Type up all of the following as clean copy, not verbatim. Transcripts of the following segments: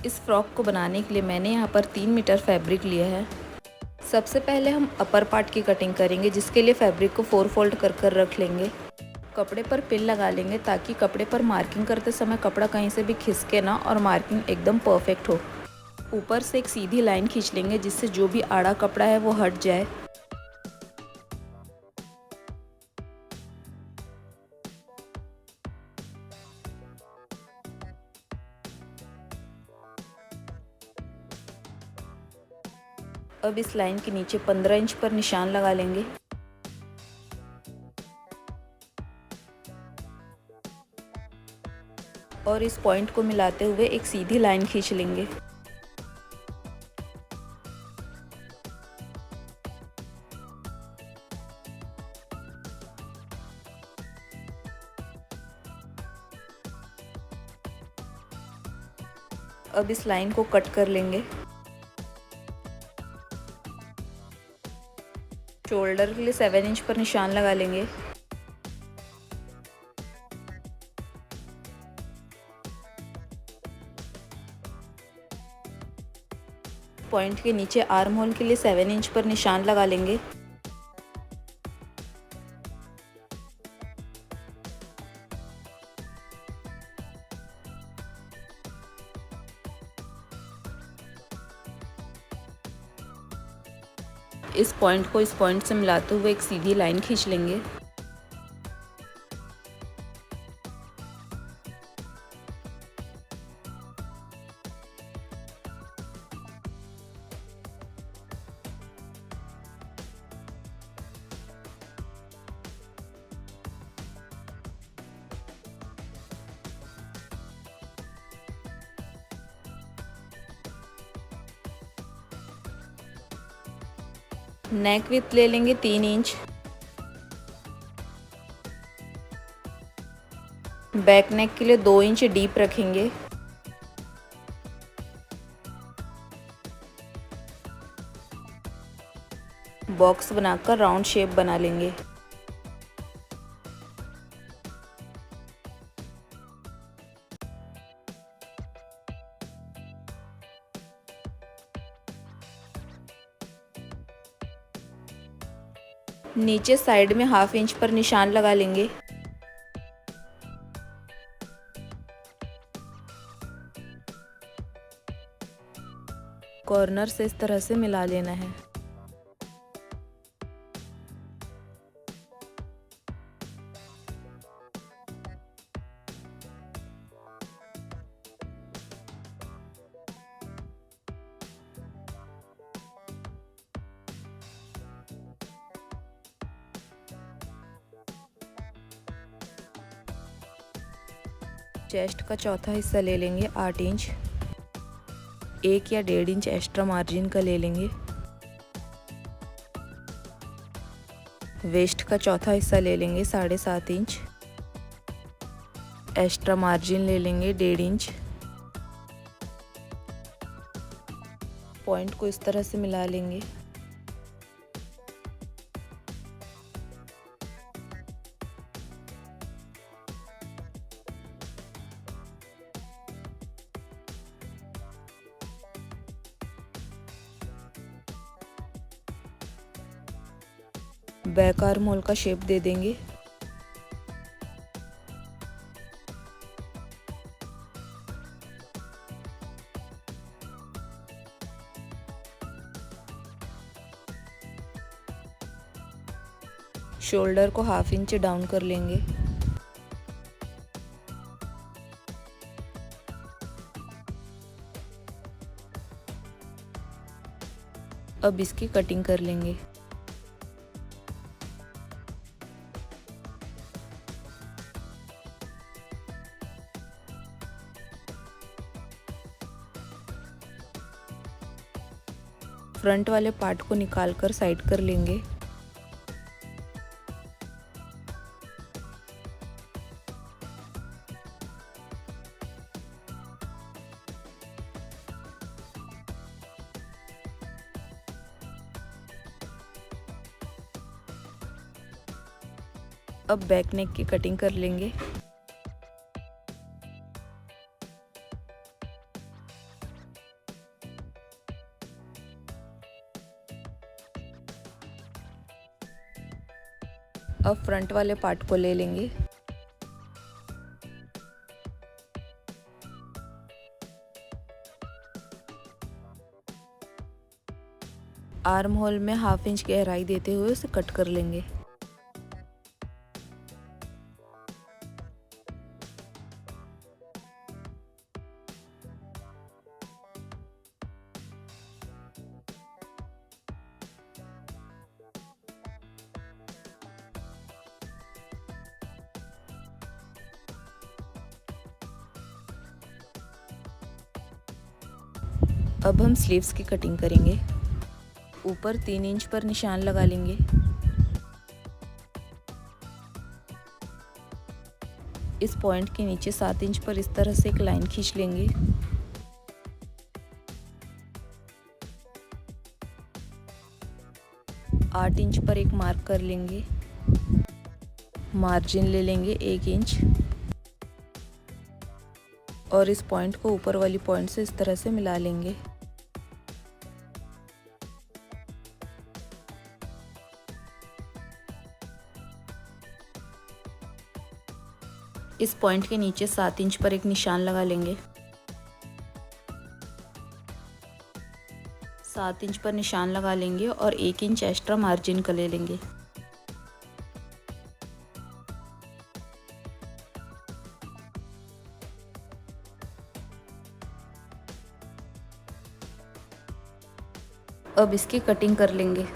इस फ्रॉक को बनाने के लिए मैंने यहाँ पर 3 मीटर फैब्रिक लिया है। सबसे पहले हम अपर पार्ट की कटिंग करेंगे, जिसके लिए फैब्रिक को 4 फोल्ड कर कर रख लेंगे। कपड़े पर पिन लगा लेंगे ताकि कपड़े पर मार्किंग करते समय कपड़ा कहीं से भी खिसके ना और मार्किंग एकदम परफेक्ट हो। ऊपर से एक सीधी लाइन खींच लेंगे, जिससे जो भी आड़ा कपड़ा है वो हट जाए। अब इस लाइन के नीचे 15 इंच पर निशान लगा लेंगे। और इस पॉइंट को मिलाते हुए एक सीधी लाइन खींच लेंगे। अब इस लाइन को कट कर लेंगे। शोल्डर के लिए 7 इंच पर निशान लगा लेंगे। पॉइंट के नीचे आर्म होल के लिए 7 इंच पर निशान लगा लेंगे। इस पॉइंट को इस पॉइंट से मिलाते हुए एक सीधी लाइन खींच लेंगे। नेक विड्थ ले लेंगे 3 इंच। बैक नेक के लिए 2 इंच डीप रखेंगे। बॉक्स बनाकर राउंड शेप बना लेंगे। नीचे साइड में 1/2 इंच पर निशान लगा लेंगे। कॉर्नर से इस तरह से मिला लेना है। चेस्ट का चौथा हिस्सा ले लेंगे 8 इंच। 1 या 1.5 इंच एक्स्ट्रा मार्जिन का ले लेंगे। वेस्ट का चौथा हिस्सा ले लेंगे 7.5 इंच। एक्स्ट्रा मार्जिन ले लेंगे 1.5 इंच। पॉइंट को इस तरह से मिला लेंगे। बैक आर्म होल का शेप दे देंगे। शोल्डर को 1/2 इंच डाउन कर लेंगे। अब इसकी कटिंग कर लेंगे। फ्रंट वाले पार्ट को निकालकर साइड कर लेंगे। अब बैक नेक की कटिंग कर लेंगे। अब फ्रंट वाले पार्ट को ले लेंगे। आर्म होल में 1/2 इंच गहराई देते हुए उसे कट कर लेंगे। अब हम स्लीव्स की कटिंग करेंगे। ऊपर 3 इंच पर निशान लगा लेंगे। इस पॉइंट के नीचे 7 इंच पर इस तरह से एक लाइन खींच लेंगे। आठ इंच पर एक मार्क कर लेंगे। मार्जिन ले लेंगे 1 इंच और इस पॉइंट को ऊपर वाली पॉइंट से इस तरह से मिला लेंगे। इस पॉइंट के नीचे 7 इंच पर एक निशान लगा लेंगे। 7 इंच पर निशान लगा लेंगे और 1 इंच एक्स्ट्रा मार्जिन का ले लेंगे। अब इसकी कटिंग कर लेंगे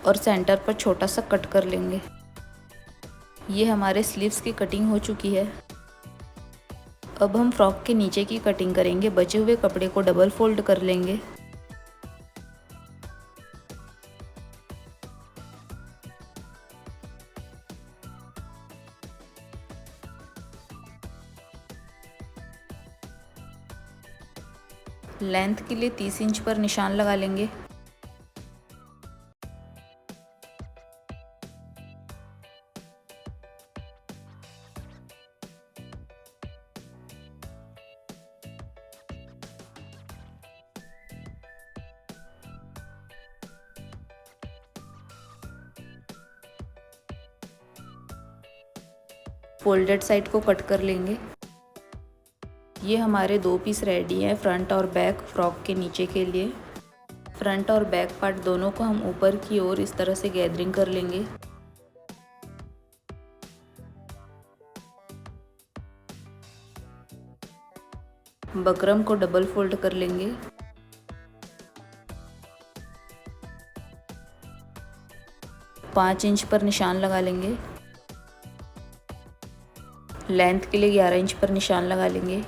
और सेंटर पर छोटा सा कट कर लेंगे। ये हमारे स्लीव्स की कटिंग हो चुकी है। अब हम फ्रॉक के नीचे की कटिंग करेंगे। बचे हुए कपड़े को डबल फोल्ड कर लेंगे। लेंथ के लिए 30 इंच पर निशान लगा लेंगे। फोल्डेड साइड को कट कर लेंगे। ये हमारे 2 पीस रेडी हैं, फ्रंट और बैक फ्रॉक के नीचे के लिए। फ्रंट और बैक पार्ट दोनों को हम ऊपर की ओर इस तरह से गैदरिंग कर लेंगे। बकरम को डबल फोल्ड कर लेंगे। पाँच इंच पर निशान लगा लेंगे। लेंथ के लिए 11 इंच पर निशान लगा लेंगे।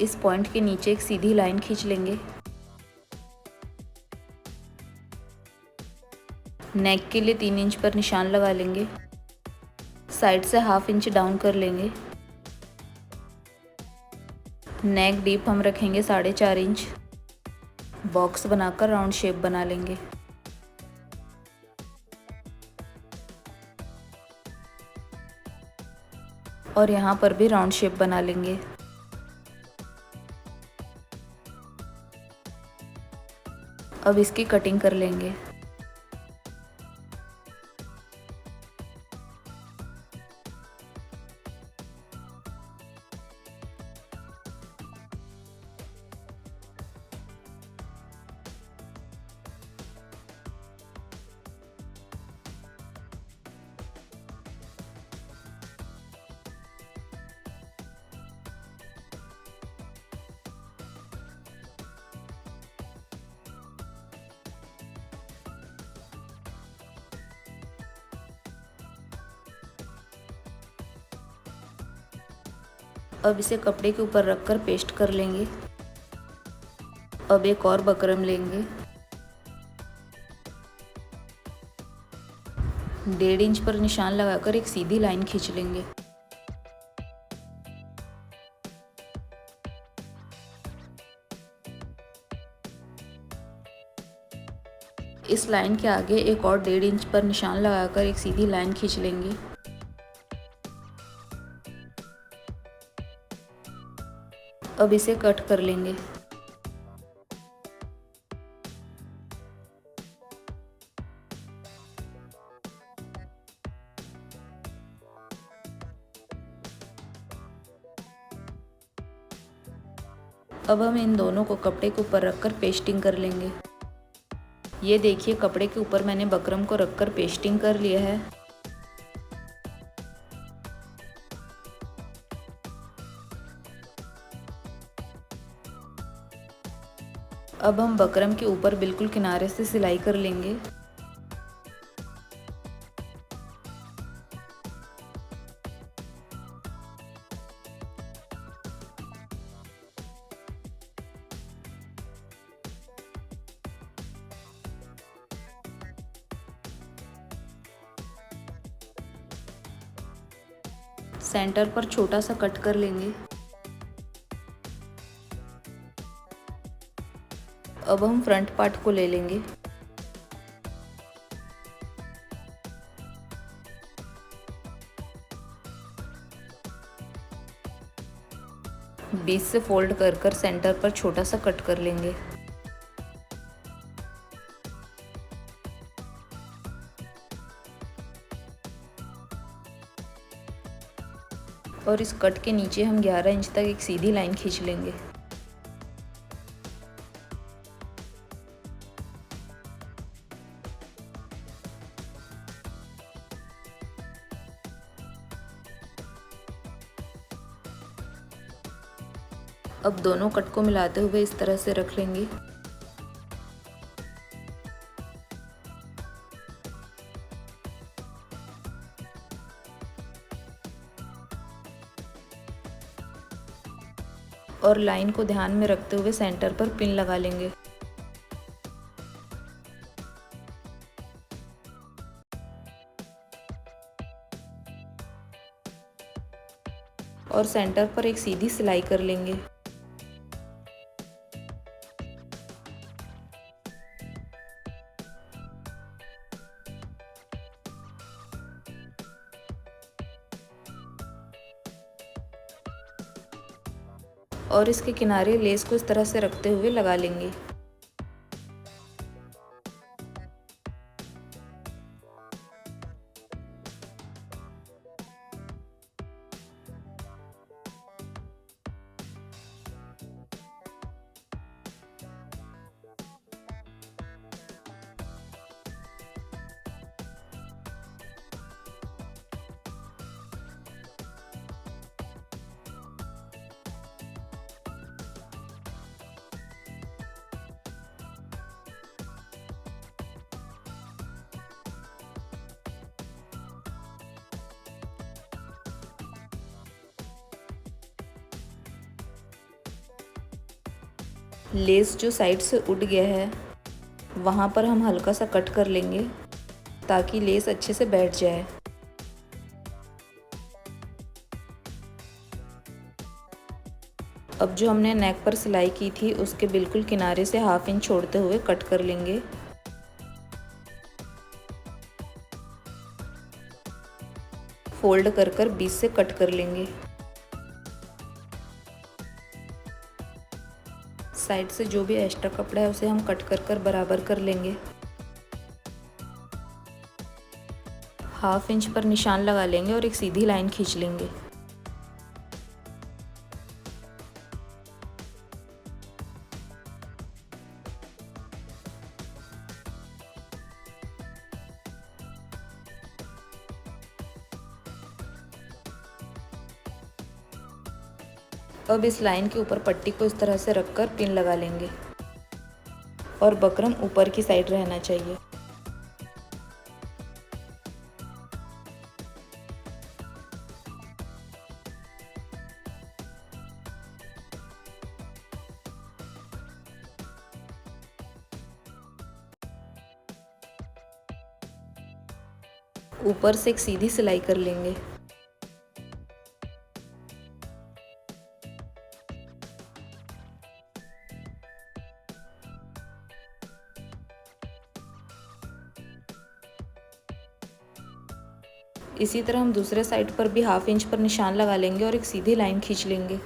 इस पॉइंट के नीचे एक सीधी लाइन खींच लेंगे। नेक के लिए 3 इंच पर निशान लगा लेंगे। साइड से 1/2 इंच डाउन कर लेंगे। नेक डीप हम रखेंगे 4.5 इंच। बॉक्स बनाकर राउंड शेप बना लेंगे। और यहाँ पर भी राउंड शेप बना लेंगे। अब इसकी कटिंग कर लेंगे। अब इसे कपड़े के ऊपर रखकर पेस्ट कर लेंगे। अब एक और बकरम लेंगे। 1.5 इंच पर निशान लगाकर एक सीधी लाइन खींच लेंगे। इस लाइन के आगे एक और 1.5 इंच पर निशान लगाकर एक सीधी लाइन खींच लेंगे। अब इसे कट कर लेंगे। अब हम इन दोनों को कपड़े के ऊपर रखकर पेस्टिंग कर लेंगे। ये देखिए, कपड़े के ऊपर मैंने बकरम को रखकर पेस्टिंग कर लिया है। अब हम बकरम के ऊपर बिल्कुल किनारे से सिलाई कर लेंगे। सेंटर पर छोटा सा कट कर लेंगे। अब हम फ्रंट पार्ट को ले लेंगे। बीच से फोल्ड कर कर सेंटर पर छोटा सा कट कर लेंगे। और इस कट के नीचे हम 11 इंच तक एक सीधी लाइन खींच लेंगे। अब दोनों कट को मिलाते हुए इस तरह से रख लेंगे। और लाइन को ध्यान में रखते हुए सेंटर पर पिन लगा लेंगे। और सेंटर पर एक सीधी सिलाई कर लेंगे। और इसके किनारे लेस को इस तरह से रखते हुए लगा लेंगे। लेस जो साइड से उठ गया है वहाँ पर हम हल्का सा कट कर लेंगे ताकि लेस अच्छे से बैठ जाए। अब जो हमने नेक पर सिलाई की थी उसके बिल्कुल किनारे से ½ इंच छोड़ते हुए कट कर लेंगे। फोल्ड कर कर बीच से कट कर लेंगे। साइड से जो भी एक्स्ट्रा कपड़ा है उसे हम कट कर कर बराबर कर लेंगे। ½ इंच पर निशान लगा लेंगे और एक सीधी लाइन खींच लेंगे। अब इस लाइन के ऊपर पट्टी को इस तरह से रखकर पिन लगा लेंगे और बकरम ऊपर की साइड रहना चाहिए। ऊपर से एक सीधी सिलाई कर लेंगे। इसी तरह हम दूसरे साइड पर भी ½ इंच पर निशान लगा लेंगे और एक सीधी लाइन खींच लेंगे।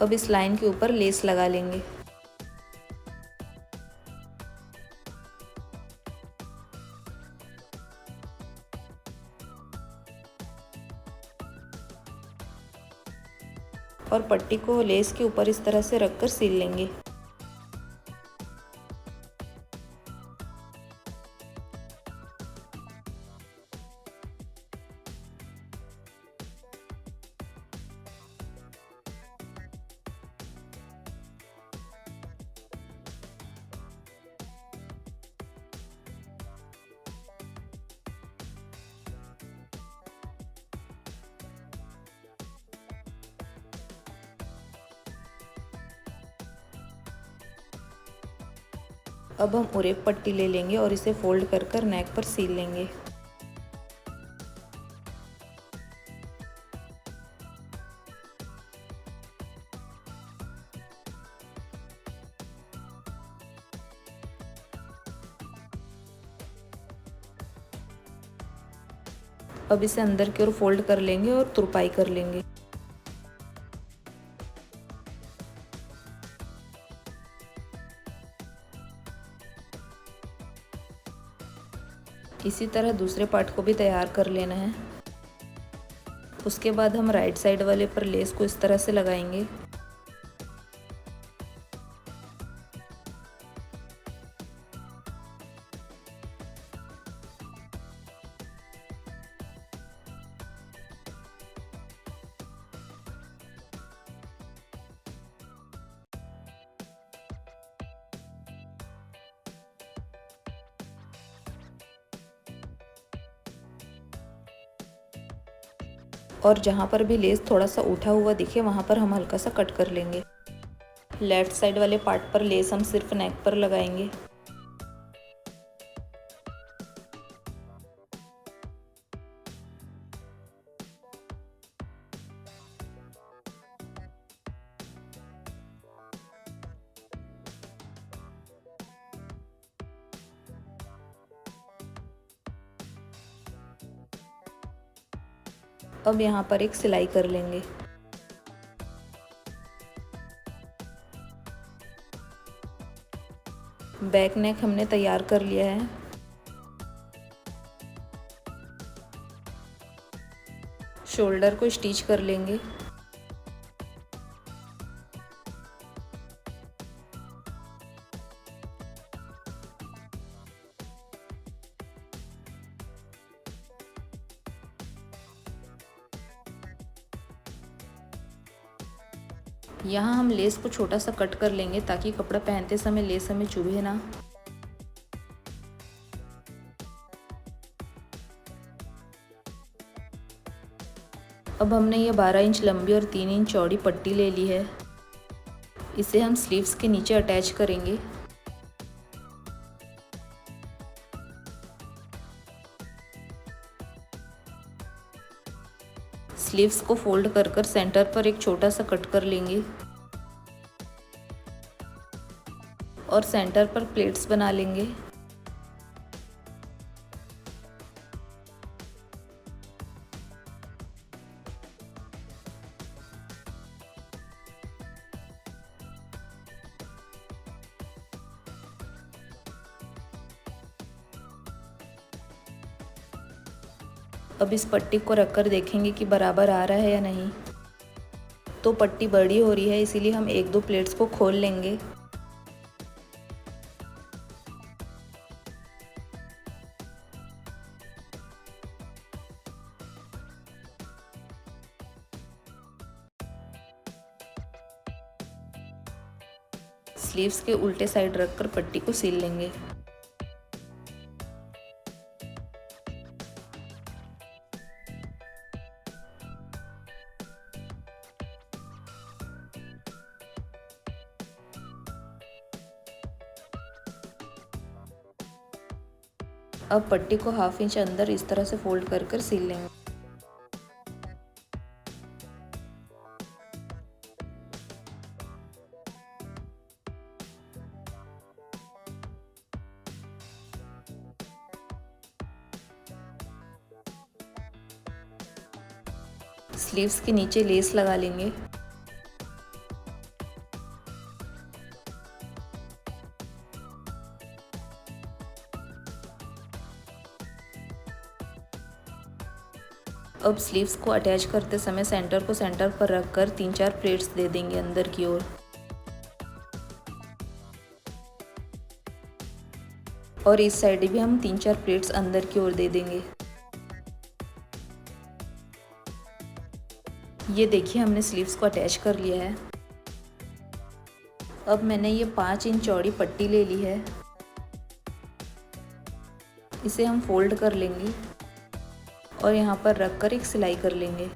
अब इस लाइन के ऊपर लेस लगा लेंगे। और पट्टी को लेस के ऊपर इस तरह से रखकर सील लेंगे। अब हम उरेप पट्टी ले लेंगे और इसे फोल्ड कर कर नेक पर सील लेंगे। अब इसे अंदर की ओर फोल्ड कर लेंगे और तुरपाई कर लेंगे। इसी तरह दूसरे पार्ट को भी तैयार कर लेना है। उसके बाद हम राइट साइड वाले पर लेस को इस तरह से लगाएंगे। और जहाँ पर भी लेस थोड़ा सा उठा हुआ दिखे वहाँ पर हम हल्का सा कट कर लेंगे। लेफ्ट साइड वाले पार्ट पर लेस हम सिर्फ नेक पर लगाएंगे। अब यहाँ पर एक सिलाई कर लेंगे। बैक नेक हमने तैयार कर लिया है। शोल्डर को स्टिच कर लेंगे। यहाँ हम लेस को छोटा सा कट कर लेंगे ताकि कपड़ा पहनते समय लेस हमें चुभे ना। अब हमने ये 12 इंच लंबी और 3 इंच चौड़ी पट्टी ले ली है। इसे हम स्लीव्स के नीचे अटैच करेंगे। स्लीव्स को फोल्ड कर कर सेंटर पर एक छोटा सा कट कर लेंगे और सेंटर पर प्लेट्स बना लेंगे। अब इस पट्टी को रखकर देखेंगे कि बराबर आ रहा है या नहीं। तो पट्टी बड़ी हो रही है, इसीलिए हम एक दो प्लेट्स को खोल लेंगे। स्लीव्स के उल्टे साइड रखकर पट्टी को सील लेंगे। अब पट्टी को हाफ इंच अंदर इस तरह से फोल्ड कर कर सील लेंगे। स्लीव्स के नीचे लेस लगा लेंगे। अब स्लीव्स को अटैच करते समय सेंटर को सेंटर पर रखकर 3-4 प्लेट्स दे देंगे अंदर की ओर। और इस साइड भी हम 3-4 प्लेट्स अंदर की ओर दे देंगे। ये देखिए हमने स्लीव्स को अटैच कर लिया है। अब मैंने ये 5 इंच चौड़ी पट्टी ले ली है, इसे हम फोल्ड कर लेंगे और यहाँ पर रखकर एक सिलाई कर लेंगे।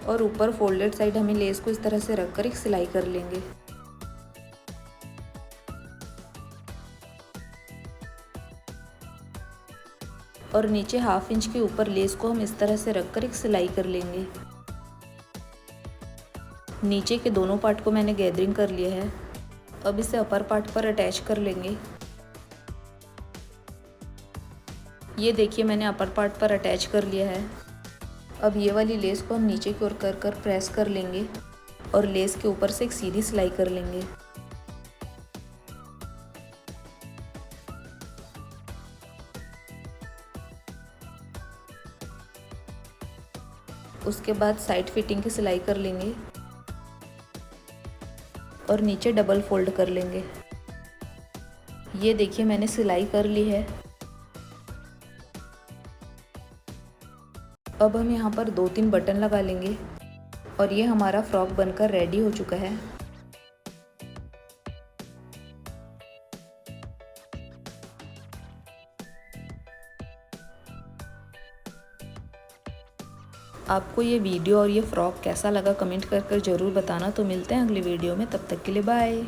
और ऊपर फोल्डेड साइड हमें लेस को इस तरह से रखकर एक सिलाई कर लेंगे। और नीचे 1/2 इंच के ऊपर लेस को हम इस तरह से रखकर एक सिलाई कर लेंगे। नीचे के दोनों पार्ट को मैंने गैदरिंग कर लिया है। अब इसे अपर पार्ट पर अटैच कर लेंगे। ये देखिए मैंने अपर पार्ट पर अटैच कर लिया है। अब ये वाली लेस को हम नीचे की ओर कर प्रेस कर लेंगे और लेस के ऊपर से एक सीधी सिलाई कर लेंगे। उसके बाद साइड फिटिंग की सिलाई कर लेंगे और नीचे डबल फोल्ड कर लेंगे। ये देखिए मैंने सिलाई कर ली है। अब हम यहाँ पर 2-3 बटन लगा लेंगे और ये हमारा फ्रॉक बनकर रेडी हो चुका है। आपको ये वीडियो और ये फ्रॉक कैसा लगा कमेंट कर ज़रूर बताना। तो मिलते हैं अगली वीडियो में, तब तक के लिए बाय।